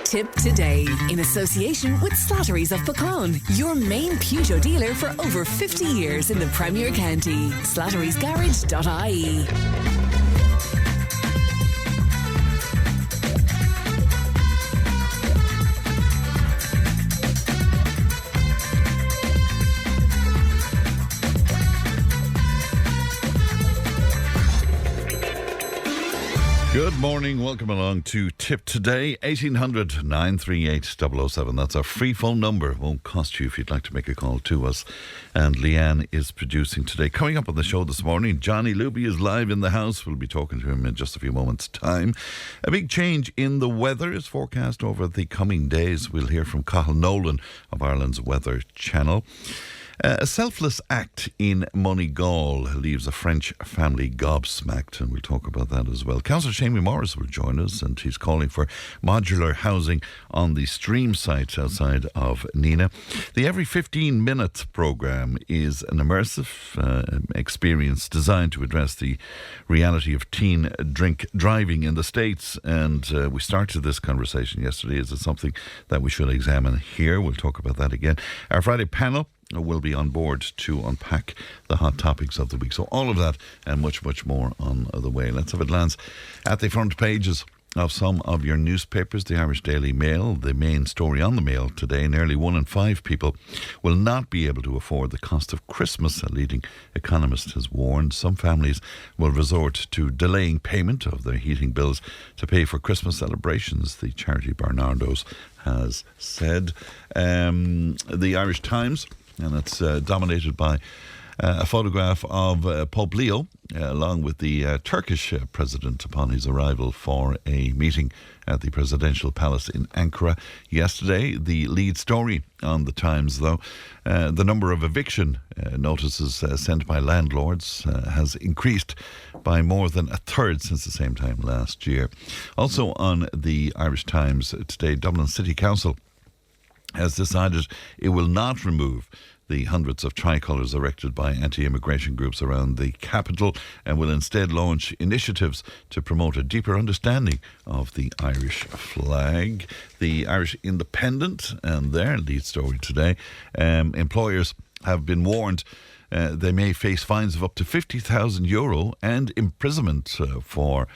Tip today in association with Slattery's of Pecan, your main Peugeot dealer for over 50 years in the Premier County. Slattery'sGarage.ie. Good morning, welcome along to Tip Today, 1800 938 007. That's our free phone number. It won't cost you if you'd like to make a call to us. And Leanne is producing today. Coming up on the show this morning, Johnny Luby is live in the house. We'll be talking to him in just a few moments' time. A big change in the weather is forecast over the coming days. We'll hear from Cathal Nolan of Ireland's Weather Channel. A selfless act in Moneygall leaves a French family gobsmacked, and we'll talk about that as well. Councillor Shamie Morris will join us, and he's calling for modular housing on the Stream site outside of Nina. The Every 15 Minutes programme is an immersive experience designed to address the reality of teen drink driving in the States, and we started this conversation yesterday. Is it something that we should examine here? We'll talk about that again. Our Friday panel will be on board to unpack the hot topics of the week. So all of that and much, much more on the way. Let's have a glance at the front pages of some of your newspapers. The Irish Daily Mail, the main story on the Mail today: nearly 1 in 5 people will not be able to afford the cost of Christmas. A leading economist has warned some families will resort to delaying payment of their heating bills to pay for Christmas celebrations, the charity Barnardo's has said. The Irish Times, and it's dominated by a photograph of Pope Leo, along with the Turkish president upon his arrival for a meeting at the presidential palace in Ankara yesterday. The lead story on the Times, though, the number of eviction notices sent by landlords has increased by more than a third since the same time last year. Also on the Irish Times today, Dublin City Council has decided it will not remove the hundreds of tricolours erected by anti-immigration groups around the capital, and will instead launch initiatives to promote a deeper understanding of the Irish flag. The Irish Independent and their lead story today: employers have been warned they may face fines of up to €50,000 and imprisonment for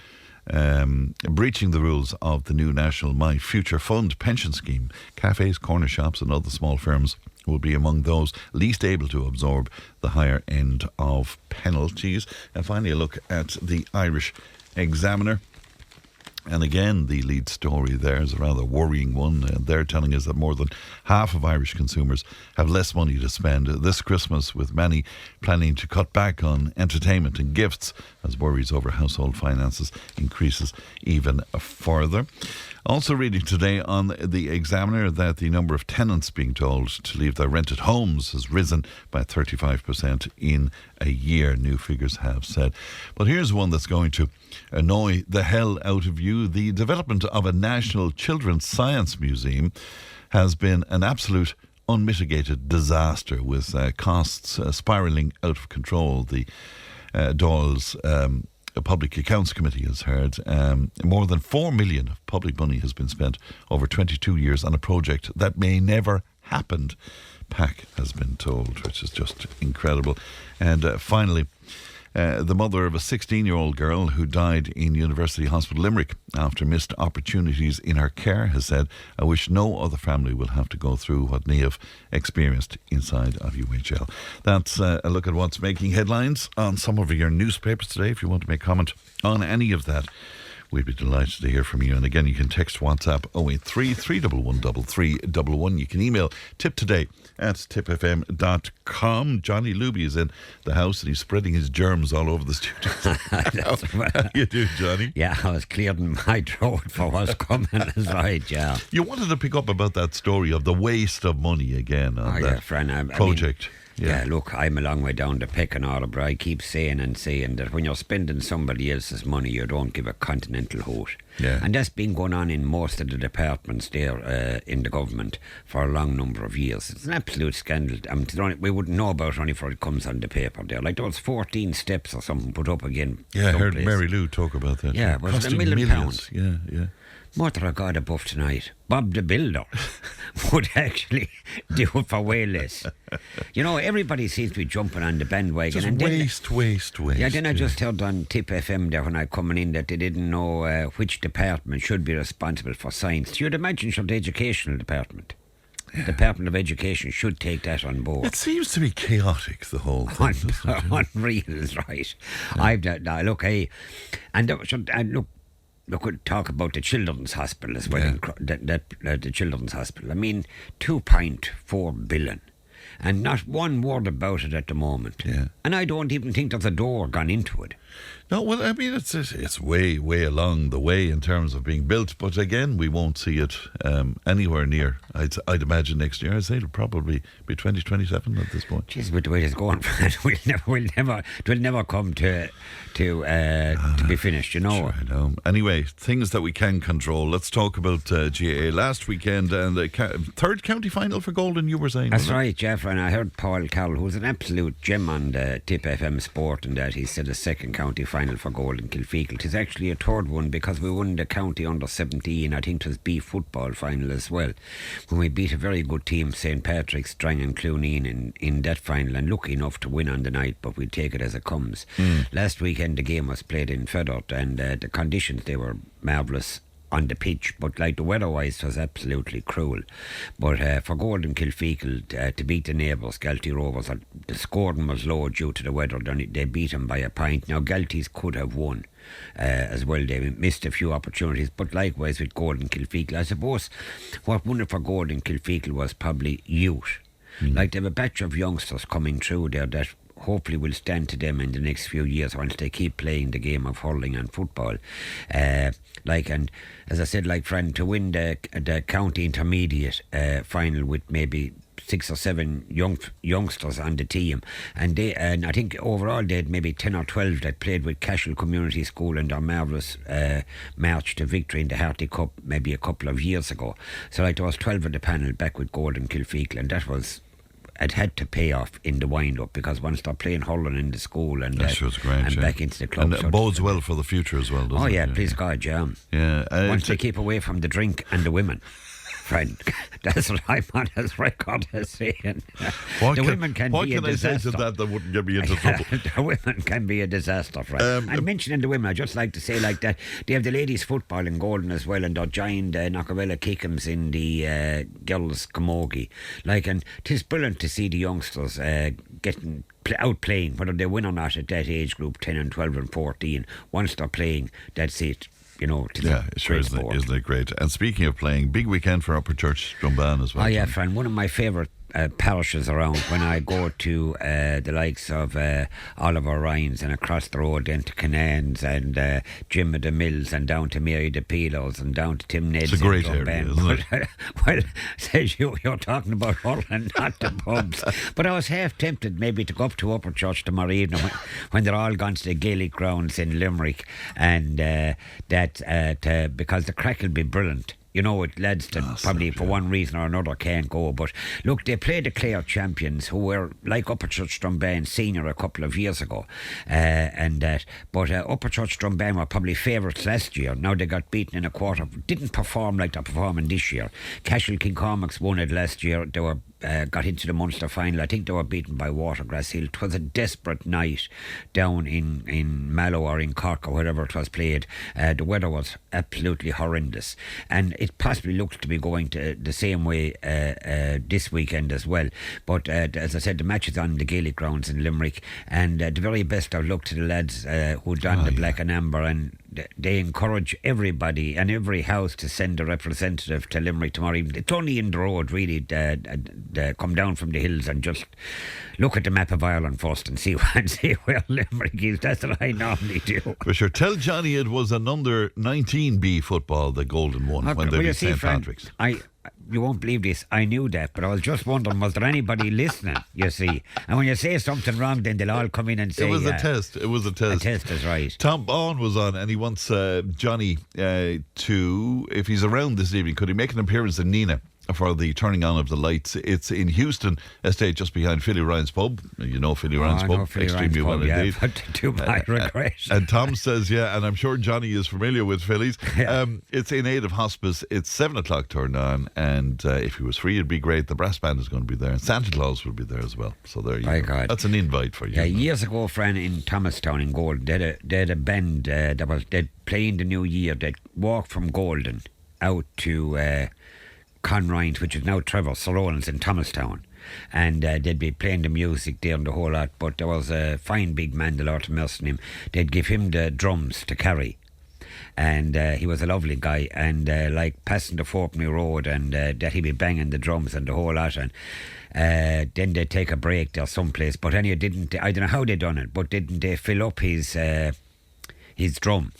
breaching the rules of the new National My Future Fund pension scheme. Cafes, corner shops and other small firms will be among those least able to absorb the higher end of penalties. And finally, a look at the Irish Examiner. And again, the lead story there is a rather worrying one. They're telling us that more than half of Irish consumers have less money to spend this Christmas, with many planning to cut back on entertainment and gifts as worries over household finances increases even further. Also reading today on the Examiner that the number of tenants being told to leave their rented homes has risen by 35% in a year, new figures have said. But here's one that's going to annoy the hell out of you. The development of a National Children's Science Museum has been an absolute unmitigated disaster, with costs spiralling out of control. The Dáil's Public Accounts Committee has heard more than $4 million of public money has been spent over 22 years on a project that may never happened, PAC has been told, which is just incredible. And finally, the mother of a 16-year-old girl who died in University Hospital Limerick after missed opportunities in her care has said, "I wish no other family will have to go through what Niamh experienced inside of UHL." That's a look at what's making headlines on some of your newspapers today. If you want to make comment on any of that, we'd be delighted to hear from you. And again, you can text WhatsApp 083 311 3311. You can email tiptoday@tipfm.com. Johnny Luby is in the house and he's spreading his germs all over the studio. How you doing, Johnny? Yeah, I was clearing my throat for what's coming. That's right, yeah. You wanted to pick up about that story of the waste of money again on that Fran, project. Yeah, look, I'm a long way down the pecking order, but I keep saying that when you're spending somebody else's money, you don't give a continental hoot. Yeah. And that's been going on in most of the departments there in the government for a long number of years. It's an absolute scandal. We wouldn't know about it only before it comes on the paper there. Like those 14 steps or something put up again. Yeah, I heard Mary Lou talk about that. Yeah, was it £1 million? Yeah. Mother of God above tonight, Bob the Builder would actually do it for way less. You know, everybody seems to be jumping on the bandwagon. Just and waste. Yeah, then I just heard on Tip FM there when I coming in that they didn't know which department should be responsible for science. You'd imagine the educational department. Yeah. Department of Education should take that on board. It seems to be chaotic, the whole thing. Unreal is right. Yeah. Look, we'll talk about the Children's Hospital as well. Yeah. The Children's Hospital. I mean, 2.4 billion. And not one word about it at the moment. Yeah. And I don't even think there's a door gone into it. No, well, I mean, it's way along the way in terms of being built. But again, we won't see it anywhere near. I'd imagine next year. I'd say it'll probably be 2027 at this point. Jeez, with the way it's going, we'll never come to be finished. You know. Sure, I know. Anyway, things that we can control. Let's talk about GAA last weekend and the third county final for Golden. You were saying that's right, Jeff. And I heard Paul Carroll, who's an absolute gem on the Tip FM Sport, and that he said the second county final for Golden Kilfeacle. It is actually a third one because we won the county under 17. I think it was B football final as well, when we beat a very good team, St Patrick's, Strang and Clooneen in that final, and lucky enough to win on the night, but we'll take it as it comes. Last weekend the game was played in Feathert, and the conditions, they were marvellous on the pitch, but like the weather-wise, it was absolutely cruel. But for Golden Kilfeacle to beat the neighbours, Galtee Rovers, the scoring was low due to the weather. They beat them by a point. Now Galtee's could have won as well. They missed a few opportunities, but likewise with Golden Kilfeacle. I suppose what won it for Golden Kilfeacle was probably youth. Like they have a batch of youngsters coming through there that hopefully will stand to them in the next few years once they keep playing the game of hurling and football. And as I said, like Fran, to win the county intermediate final with maybe 6 or 7 youngsters on the team, and I think overall they had maybe 10 or 12 that played with Cashel Community School in their marvellous march to victory in the Harty Cup maybe a couple of years ago. So like there was 12 of the panel back with Golden Kilfeacle, and that was, it had to pay off in the wind-up, because once they're playing hurling in the school and back into the club. And it bodes well for the future as well, doesn't it? Oh, yeah, please God, yeah. Once they keep away from the drink and the women. Friend, that's what I'm on his record as saying. The women can be a disaster. What can I say to that wouldn't get me into trouble? The women can be a disaster, friend. And mentioning the women, I just like to say like that, they have the ladies' football in Golden as well, and they're joined Knockavella Kickham's in the girls' camogie. And 'tis brilliant to see the youngsters getting out playing, whether they win or not at that age group, 10 and 12 and 14. Once they're playing, that's it. You know, sure, isn't it great? And speaking of playing, big weekend for Upper Church Strumban as well. Oh yeah, Fran, one of my favourite parishes around when I go to the likes of Oliver Ryan's and across the road then to Canaan's and Jim of the Mills and down to Mary de Pelos and down to Tim Ned's. It's a great area, isn't it? Well, says you're talking about hurling, not the pubs. But I was half tempted maybe to go up to Upper Church tomorrow evening when they're all gone to the Gaelic grounds in Limerick, and because the crack will be brilliant. You know, with lads that probably for one reason or another can't go. But look, they played the Clare champions, who were like Upper Church Strumban senior a couple of years ago. But Upper Church Strumban were probably favourites last year. Now they got beaten in a quarter. Didn't perform like they're performing this year. Cashel Kincormac's won it last year. They were got into the Munster final. I think they were beaten by Watergrass Hill. It was a desperate night down in Mallow or in Cork or wherever it was played. The weather was absolutely horrendous, and it possibly looks to be going to the same way this weekend as well. But as I said, the match is on the Gaelic grounds in Limerick, and the very best of luck to the lads who donned the black and amber, and they encourage everybody and every house to send a representative to Limerick tomorrow evening. It's only in the road, really. Come down from the hills and just look at the map of Ireland first and see where Limerick is. That's what I normally do. For sure. Tell Johnny it was an under 19B football the Golden won when they beat St Patrick's. You won't believe this, I knew that, but I was just wondering, was there anybody listening, you see? And when you say something wrong, then they'll all come in and say... It was a test. A test is right. Tom Baughan was on, and he wants Johnny to, if he's around this evening, could he make an appearance in Nina for the turning on of the lights. It's in Houston Estate, just behind Philly Ryan's Pub. You know Philly Ryan's Pub extremely well indeed. To my regret. And Tom says, yeah, and I'm sure Johnny is familiar with Phillies. It's in aid of hospice. It's 7 o'clock turn on, and if he was free, it'd be great. The brass band is going to be there, and Santa Claus will be there as well. So there you go. God. That's an invite for you. Yeah, years ago, Fran, in Thomastown in Golden, they had a band they'd play in the new year. They'd walk from Golden out to Conrines, which is now Trevor Salones in Thomastown. And they'd be playing the music there and the whole lot. But there was a fine big man, the Lord of mercy on him. They'd give him the drums to carry. And he was a lovely guy, and like passing the Fortney Road, and that he'd be banging the drums and the whole lot, and then they'd take a break there someplace. But anyway, I don't know how they done it, but didn't they fill up his drum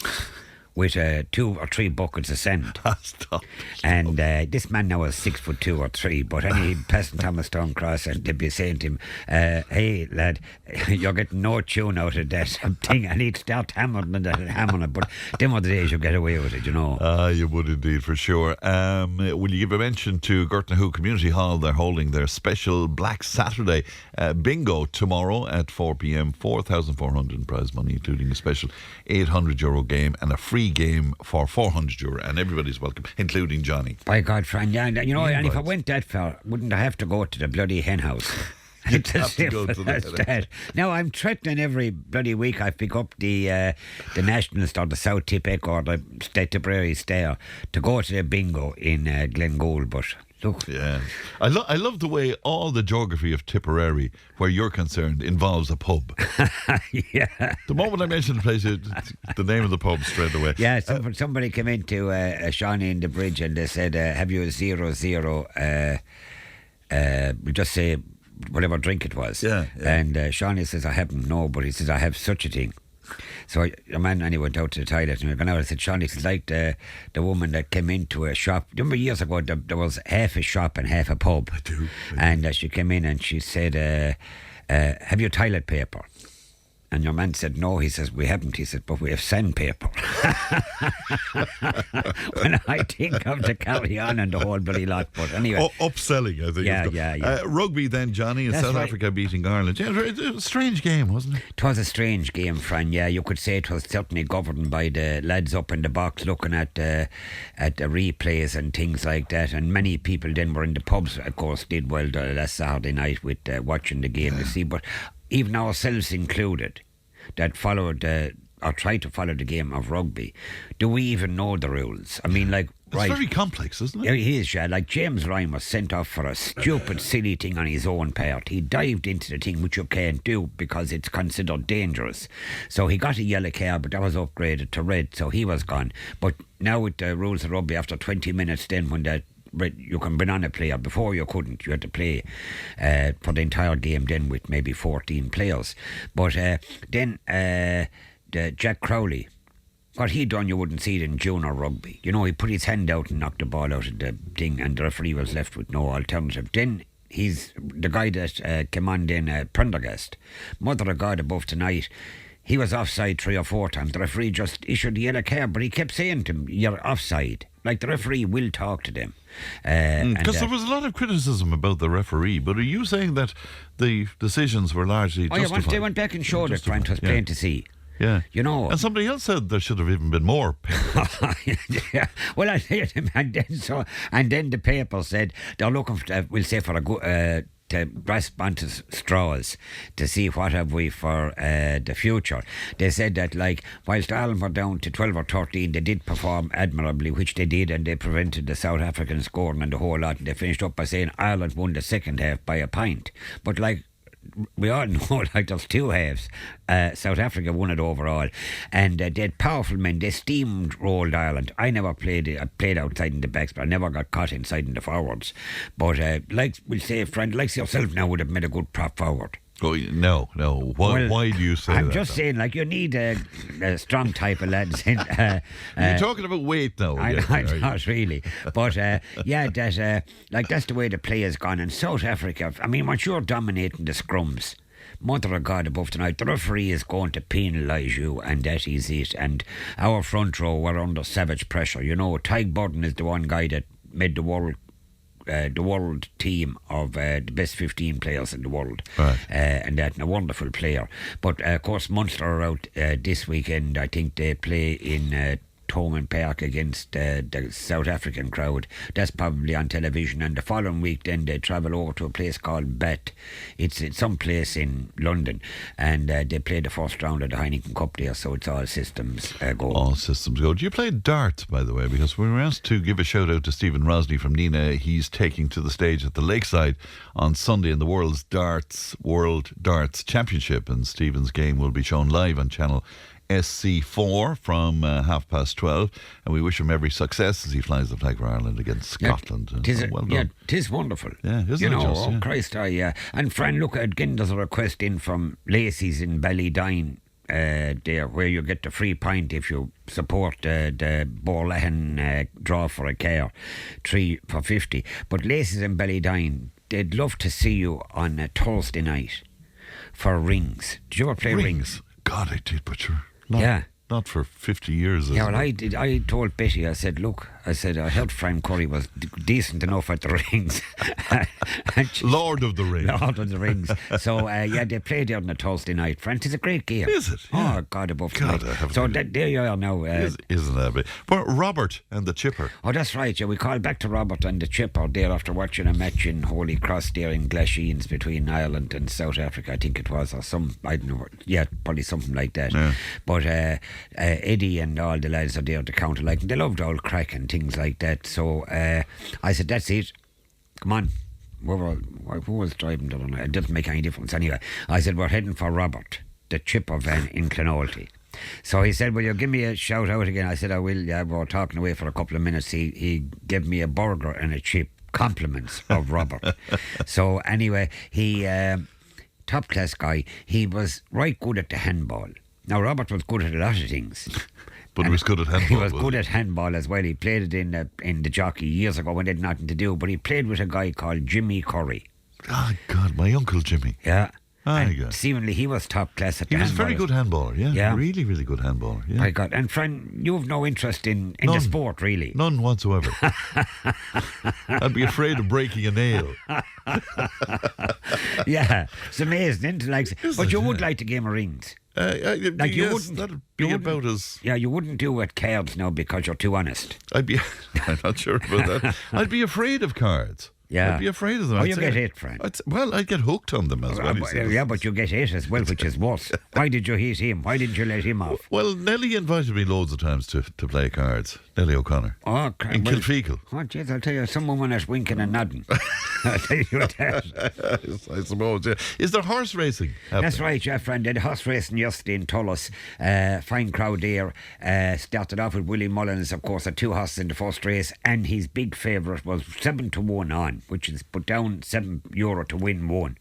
with 2 or 3 buckets of sand? Stop. And this man now was 6'2" or 3", but any passing Thomastown Cross, and they'd be saying to him, hey lad, you're getting no tune out of that thing, I need to start hammering it. But them other days you get away with it, you know. You would indeed, for sure. Will you give a mention to Gertnahoe Community Hall? They're holding their special Black Saturday bingo tomorrow at 4 p.m. 4,400 in prize money, including a special €800 game and a free game for €400, and everybody's welcome, including Johnny. By God, Fran, yeah, you know, and if I went that far, wouldn't I have to go to the bloody hen house? You'd have to go to the Now, I'm threatening every bloody week I pick up the Nationalist or the South Tip Echo or the Tipperary Star to go to the bingo in Glengould, but look. Yeah. I love the way all the geography of Tipperary, where you're concerned, involves a pub. Yeah. The moment I mentioned the place, the name of the pub straight away. Yeah, somebody came into Shawnee in the bridge and they said, have you a 00, we'll just say whatever drink it was. Yeah. And Shawnee says, I haven't, no, but he says, I have such a thing. So a man and he went out to the toilet and we went out and said, Shawnee, it's like the woman that came into a shop. Remember years ago there was half a shop and half a pub. I do. And she came in and she said, have you toilet paper? And your man said, no. He says, we haven't. He said, but we have sandpaper. When I think of the carry on and the whole bloody lot. But anyway. Upselling, I think. Yeah. Rugby then, Johnny, and South Africa beating Ireland. Yeah, it was a strange game, wasn't it? It was a strange game, Fran. Yeah, you could say it was certainly governed by the lads up in the box looking at the replays and things like that. And many people then were in the pubs, of course, did well the last Saturday night with watching the game to see. But even ourselves included, that followed or tried to follow the game of rugby, do we even know the rules? I mean, like, it's very complex, isn't it? Yeah, it is, yeah. Like James Ryan was sent off for a stupid, silly thing on his own part. He dived into the thing, which you can't do because it's considered dangerous. So he got a yellow card, but that was upgraded to red, so he was gone. But now with the rules of rugby, after 20 minutes then, when you can bring on a player. Before you couldn't. You had to play for the entire game then with maybe 14 players. But then Jack Crowley, what he done you wouldn't see it in junior rugby. You know, he put his hand out and knocked the ball out of the thing and the referee was left with no alternative. Then he's the guy that came on then, Prendergast, mother of God above tonight. He was offside 3 or 4 times. The referee just issued the yellow card, but he kept saying to him, you're offside. Like, the referee will talk to them. Because there was a lot of criticism about the referee, but are you saying that the decisions were largely justified? Once they went back and showed it, Frank, it was plain to see. Yeah. You know. And somebody else said there should have even been more penalties. Yeah. Well, I heard him, and then the paper said they're looking for, we'll say, for a good to grasp onto straws to see what have we for the future. They said that, like, whilst Ireland were down to 12 or 13, they did perform admirably, which they did, and they prevented the South Africans scoring and the whole lot. And they finished up by saying Ireland won the second half by a pint. But, like, we all know, like, there's 2 halves. South Africa won it overall, and they had powerful men. They steamrolled Ireland. I never played it. I played outside in the backs, but I never got caught inside in the forwards. But like we'll say, friend, like yourself now would have made a good prop forward. Oh, no. Why do you say that? I'm just saying, like, you need a strong type of lads. You're talking about weight now. I'm not really. But, that's the way the play has gone. And South Africa, I mean, once you're dominating the scrums, mother of God above tonight, the referee is going to penalise you, and that is it. And our front row were under savage pressure. You know, Tyg Burden is the one guy that made the world the world team of the best 15 players in the world. Right. And a wonderful player. But of course, Munster are out this weekend. I think they play in Thomond Park against the South African crowd. That's probably on television. And the following week, then they travel over to a place called Bath. It's some place in London, and they play the first round of the Heineken Cup there. So it's all systems go. All systems go. Do you play dart, by the way? Because we were asked to give a shout out to Stephen Rosney from Nina. He's taking to the stage at the Lakeside on Sunday in the World Darts Championship, and Stephen's game will be shown live on channel SC4 from 12:30, and we wish him every success as he flies the flag for Ireland against Scotland. Well done. Tis wonderful. Yeah, isn't it just? Christ, and Fran, look, again, there's a request in from Lacey's in Ballydyne there, where you get the free pint if you support the Borlahan draw for a car, 3 for 50. But Lacey's in Ballydyne, they'd love to see you on a Thursday night for rings. Did you ever play rings? God, I did, but you're not for 50 years. Yeah, well, I did. I told Betty, I said, look, I heard Fran Curry was decent enough at the rings. Lord of the Rings. Lord of the Rings. So, they played there on a Thursday night. Fran, it's a great game. Is it? Yeah. Oh, God above tonight. So there you are now. Isn't that big? But Robert and the Chipper. Oh, that's right. Yeah, we called back to Robert and the Chipper there after watching a match in Holy Cross there in Glasheen's between Ireland and South Africa, I think it was, or I don't know. Yeah, probably something like that. Yeah. But Eddie and all the lads are there to counter, like, they loved all crack and things like that. So I said, that's it. Come on. Who was driving the other night? It doesn't make any difference anyway. I said, we're heading for Robert, the Chipper van in Clonoulty. So he said, will you give me a shout out again? I said, I will. Yeah, we were talking away for a couple of minutes. He gave me a burger and a chip. Compliments of Robert. So anyway, he top class guy. He was right good at the handball. Now, Robert was good at a lot of things. But he was good at handball. He was good at handball as well. He played it in the jockey years ago when they had nothing to do. But he played with a guy called Jimmy Curry. Oh, God, my uncle Jimmy. Yeah. And seemingly he was top class at the handball. He was very good handballer, yeah. Really, really good handballer, yeah. My God. And Fran, you have no interest in the sport, really? None whatsoever. I'd be afraid of breaking a nail. Yeah, it's amazing, isn't it? But you would like the game of rings. That'd be about as... Yeah, you wouldn't do it cards now because you're too honest. I'm not sure about that. I'd be afraid of cards. Yeah. I'd be afraid of them. Oh, you get hit, Fran. I'd get hooked on them as well. Yeah, but you get hit as well, which is worse. Why did you hit him? Why didn't you let him off? Well, Nellie invited me loads of times to play cards. Nellie O'Connor. Oh, in Kilfeacle. Oh, jeez, I'll tell you, some woman is winking and nodding. I'll tell you that. I suppose, yeah. Is there horse racing happening? That's right, yeah, friend. Did horse racing yesterday in Tullis. Fine crowd there. Started off with Willie Mullins, of course, had 2 horses in the first race, and his big favourite was 7-1 on, which is put down €7 to win 1.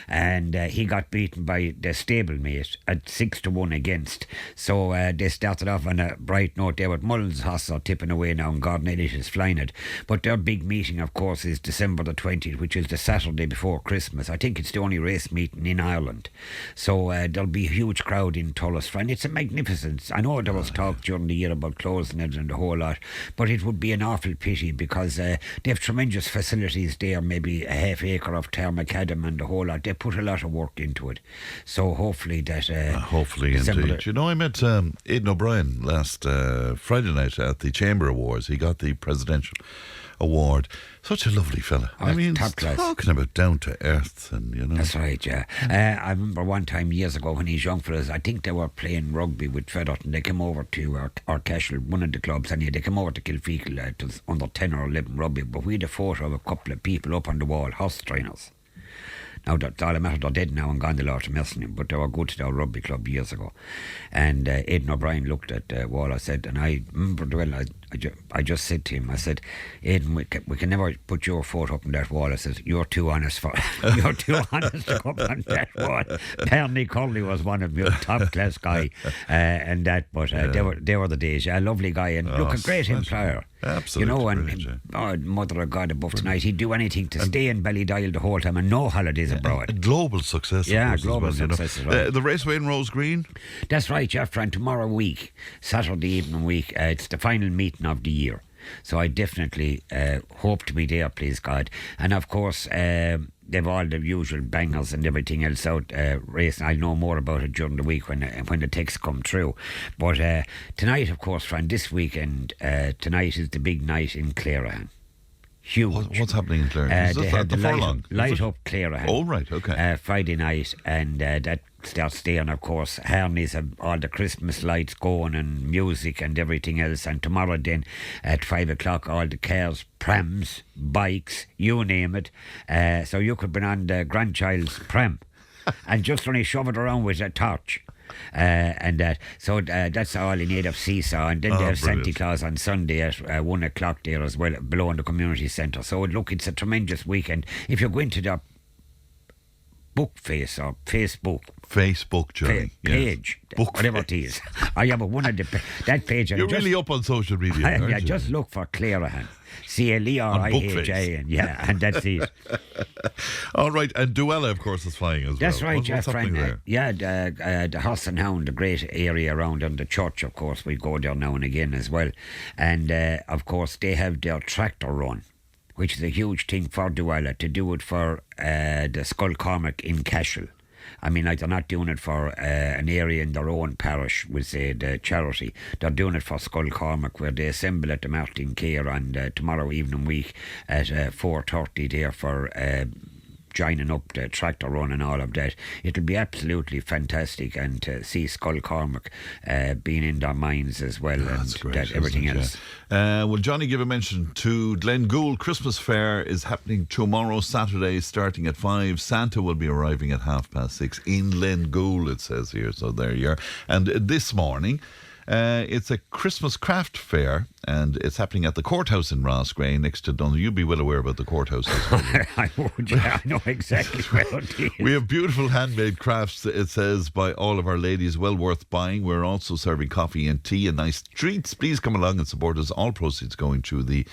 And he got beaten by the stablemate at 6-1 against. So they started off on a bright note there with Mullins' horse are tipping away now and Gordon Elliott is flying it. But their big meeting, of course, is December the 20th, which is the Saturday before Christmas. I think it's the only race meeting in Ireland. So there'll be a huge crowd in Tullis. And it's a magnificence. I know there was talk during the year about closing it and the whole lot, but it would be an awful pity because they have tremendous facilities there, maybe a half acre of Termacadam and the whole lot. They put a lot of work into it. So hopefully that... hopefully indeed. You know, I met Aidan O'Brien last Friday night at the Chamber Awards. He got the presidential award. Such a lovely fella. Oh, I mean, top class. Talking about down to earth, and you know. That's right, yeah. I remember one time years ago when he's young fellas, I think they were playing rugby with Featherton. They came over to our Cashel, one of the clubs, and they came over to Kilfeacle. It was under 10 or 11 rugby, but we had a photo of a couple of people up on the wall, horse trainers. Now, that's all the matter, they're dead now and gone the Lord to Messingham, but they were good to our rugby club years ago. And Aidan O'Brien looked at the wall, I said, and I remember well, I just said to him, I said, Aidan, we can never put your photo up on that wall. I said, you're too honest you're too honest to come on that wall. Bernie Curley was one of them, top class guy, and that, but they were the days. A lovely guy, and look, a great employer. Absolutely. You know, and Mother of God above tonight, he'd do anything to stay in Ballydial the whole time and no holidays abroad. A global success. Yeah, global success. You know. The Raceway in Rose Green? That's right, Jeff, and tomorrow week, Saturday evening week, it's the final meeting of the year. So I definitely hope to be there, please God. And of course, they've all the usual bangers and everything else out racing. I'll know more about it during the week when the texts come through. But tonight, of course, Fran, this weekend, tonight is the big night in Clarehan. Huge. What's happening in Clarehan? Is They this have at the the furlong? light up Clarehan. Oh, right, okay. Friday night, and that starts there. And of course, Harneys have all the Christmas lights going and music and everything else. And tomorrow, then at 5 o'clock, all the cars, prams, bikes, you name it. So you could bring on the grandchild's pram and just only shove it around with a torch. So that's all in need of seesaw, and then they have brilliant. Santa Claus on Sunday at 1 o'clock there as well, below in the community centre. So look, it's a tremendous weekend. If you go into the Facebook, Johnny. page, whatever it is. Yeah, but one of that page. You're really up on social media, aren't yeah, you? just look for Clarehan. Clarehan, yeah, and that's it. All right, and Duella, of course, is flying as That's well. right, What's happening there? the Horse and Hound, the great area around on the church, of course, we go there now and again as well. And, of course, they have their tractor run, which is a huge thing for Duella, to do it for the Skull Cormac in Cashel. I mean, like, they're not doing it for an area in their own parish, with, say, the charity. They're doing it for Skull Cormac, where they assemble at the Martin Care on tomorrow evening week at 4:30 there for joining up the tractor run and all of that. It'll be absolutely fantastic, and to see Skull Cormac being in their minds as well, and great, everything else. Well, Johnny, give a mention to Glengoule Christmas Fair is happening tomorrow, Saturday, starting at 5. Santa will be arriving at 6:30 in Glengoule, it says here. So there you are. And this morning, it's a Christmas craft fair, and it's happening at the courthouse in Roscrea next to Dun. You'd be well aware about the courthouse as well. I would, yeah, I know exactly where it is. We have beautiful handmade crafts, it says, by all of our ladies, well worth buying. We're also serving coffee and tea and nice treats. Please come along and support us. All proceeds going to the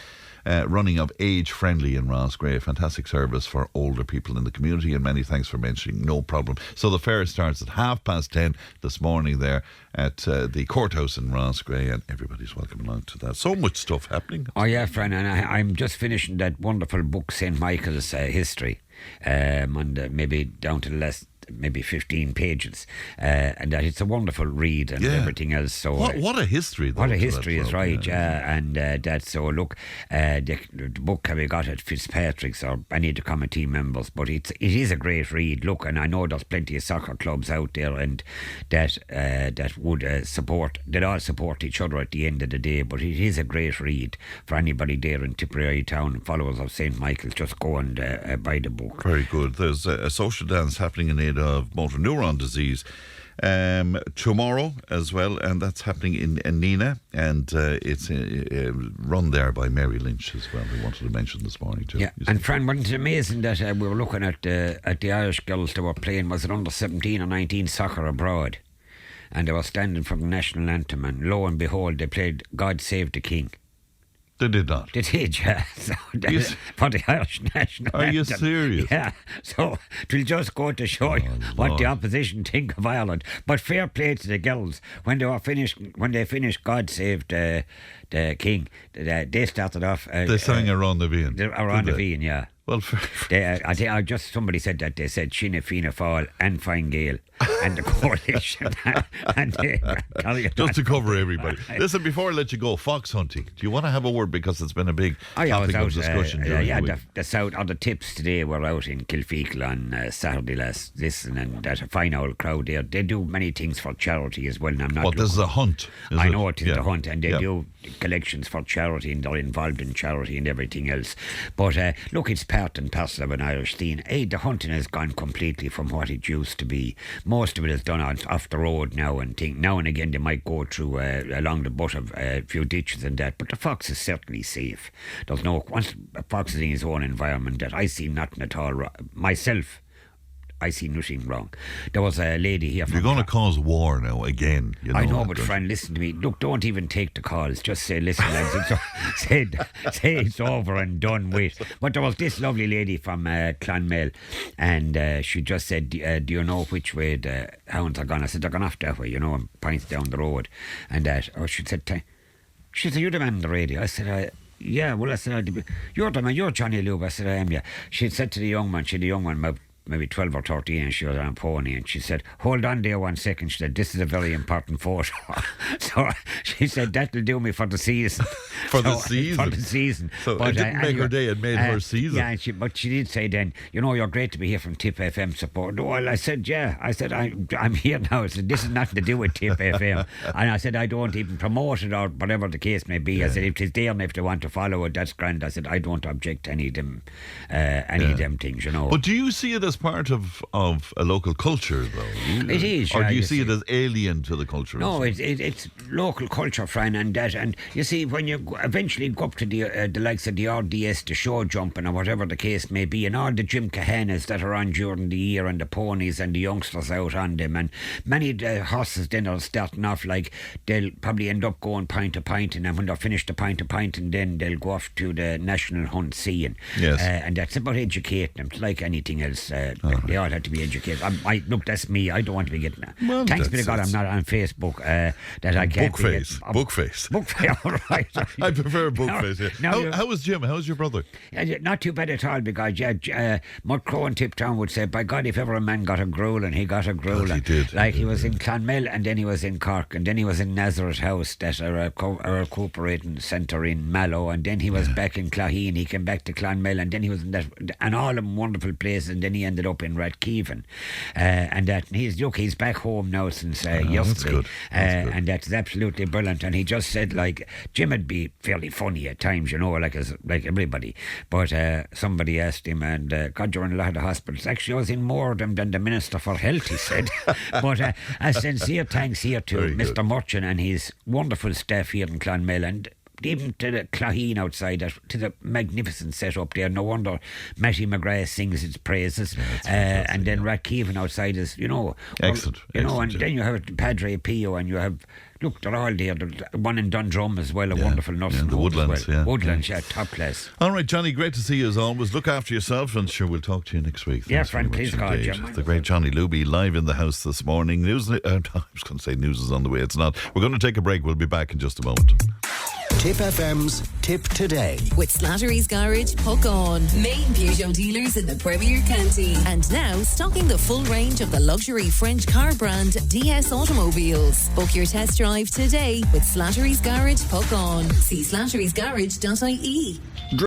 running of Age Friendly in Roscrea, a fantastic service for older people in the community, and many thanks for mentioning. No problem. So the fair starts at 10:30 this morning there at the courthouse in Roscrea, and everybody's welcome along to that. So much stuff happening. Oh yeah, Fran, and I'm just finishing that wonderful book, St. Michael's History, and maybe down to the last maybe 15 pages, and that it's a wonderful read and everything else. So what a history! What a history is right, and that's so. Look, the book can be got at Fitzpatrick's or any of the committee members, but it is a great read. Look, and I know there's plenty of soccer clubs out there, and that would support. They'd all support each other at the end of the day. But it is a great read for anybody there in Tipperary town, followers of St. Michael's. Just go and buy the book. Very good. There's a social dance happening in aid of motor neuron disease tomorrow as well, and that's happening in Nina, and it's run there by Mary Lynch as well, who wanted to mention this morning too. Yeah, and Fran, wasn't it amazing that we were looking at the Irish girls that were playing, was it under 17 or 19 soccer abroad, and they were standing for the national anthem, and lo and behold, they played God Save the King. They did not. They did, yeah. So for the Irish national Are you anthem. serious? Yeah. So it will just go to show you what the opposition think of Ireland. But fair play to the girls. When they finished God Save the King, they started off. They sang Around the Bean. Around the Bean, yeah. Well, I just somebody said that. They said Sinn Fianna Fáil and Fine Gael and the coalition, and just to cover everybody. Listen, before I let you go, fox hunting. Do you want to have a word, because it's been a big topic of discussion during the week? The South, or the tips today were out in Kilfeacle on Saturday last. And that a fine old crowd there. They do many things for charity as well. And I'm not. This is a hunt. I know it is a hunt, and they do collections for charity, and they're involved in charity and everything else. But look, it's part and parcel of an Irish thing. The hunting has gone completely from what it used to be. Most of it is done off the road now, and now and again they might go through along the butt of a few ditches and that. But the fox is certainly safe. There's no, once a fox is in his own environment, that I see nothing at all myself. I see nothing wrong. There was a lady here. You're going to cause war now again. You know I know, but Fran, listen to me. Look, don't even take the calls. Just say, listen, lads, say it's over and done with. But there was this lovely lady from Clonmel, and she just said, do you know which way the hounds are gone? I said, they're going off that way, and points down the road. And she said, you the man on the radio. I said, Yeah, well, I said, you're the man, you're Johnny Luby. I said, I am, yeah. She said to the young man, maybe 12 or 13, and she was on a pony, and she said, hold on there 1 second. She said, this is a very important photo. So she said, that'll do me for the season. For the season? So but, it didn't make her day, it made her season. Yeah, but she did say then, you're great to be here from Tip FM support. Well, I said, yeah. I said, I'm here now. I said, this is nothing to do with Tip FM. And I said, I don't even promote it or whatever the case may be. Yeah. I said, if it's there and if they want to follow it, that's grand. I said, I don't object to any of them things, But do you see it as part of a local culture, though? It is. Or do you see it as alien to the culture? No, it's local culture, Fran, and you see, when you eventually go up to the likes of the RDS, the show jumping or whatever the case may be, and all the Jim Cahanas that are on during the year, and the ponies and the youngsters out on them, and many horses then are starting off like they'll probably end up going pint to pint, and then when they're finished the pint to pint, and then they'll go off to the national hunt seeing. Yes. And that's about educating them. It's like anything else. They all have to be educated. Look, that's me. I don't want to be getting that. Well, thanks be to God I'm not on Facebook. That I can't Bookface. Bookface, all right. I prefer Bookface. How was Jim? How's your brother? Not too bad at all, because Mud Crow and Tiptown would say, by God, if ever a man got a grueling, he got a grueling. He did. He was in Clonmel, and then he was in Cork, and then he was in Nazareth House, that's our recuperating centre in Mallow, and then he was back in Claheen. He came back to Clonmel, and then he was in that, and all them wonderful places, and then he ended up in Rathkeevan. And he's back home now since yesterday. That's good. And that's absolutely brilliant. And he just said, Jim would be fairly funny at times, like everybody. But somebody asked him, and God, you're in a lot of the hospitals. Actually, I was in more of them than the Minister for Health, he said. But a sincere thanks here to Mr. Murchan and his wonderful staff here in Clonmel, and even to the Claheen outside, to the magnificent setup there. No wonder Matty McGrath sings its praises. And then Rathkeevan outside is, excellent. And then you have Padre Pio, and you have, look, they're all there. The one in Dundrum as well, a wonderful nursing the home Woodlands, as well. Woodlands, top class. All right, Johnny, great to see you as always. Look after yourself, and sure, we'll talk to you next week. Yeah, Fran, please God, Jim. The great Johnny Luby live in the house this morning. I was going to say news is on the way. It's not. We're going to take a break. We'll be back in just a moment. Tip FM's Tip Today. With Slattery's Garage, Puckon. Main Peugeot dealers in the Premier County. And now stocking the full range of the luxury French car brand DS Automobiles. Book your test drive today with Slattery's Garage, Puckon. See slatterysgarage.ie.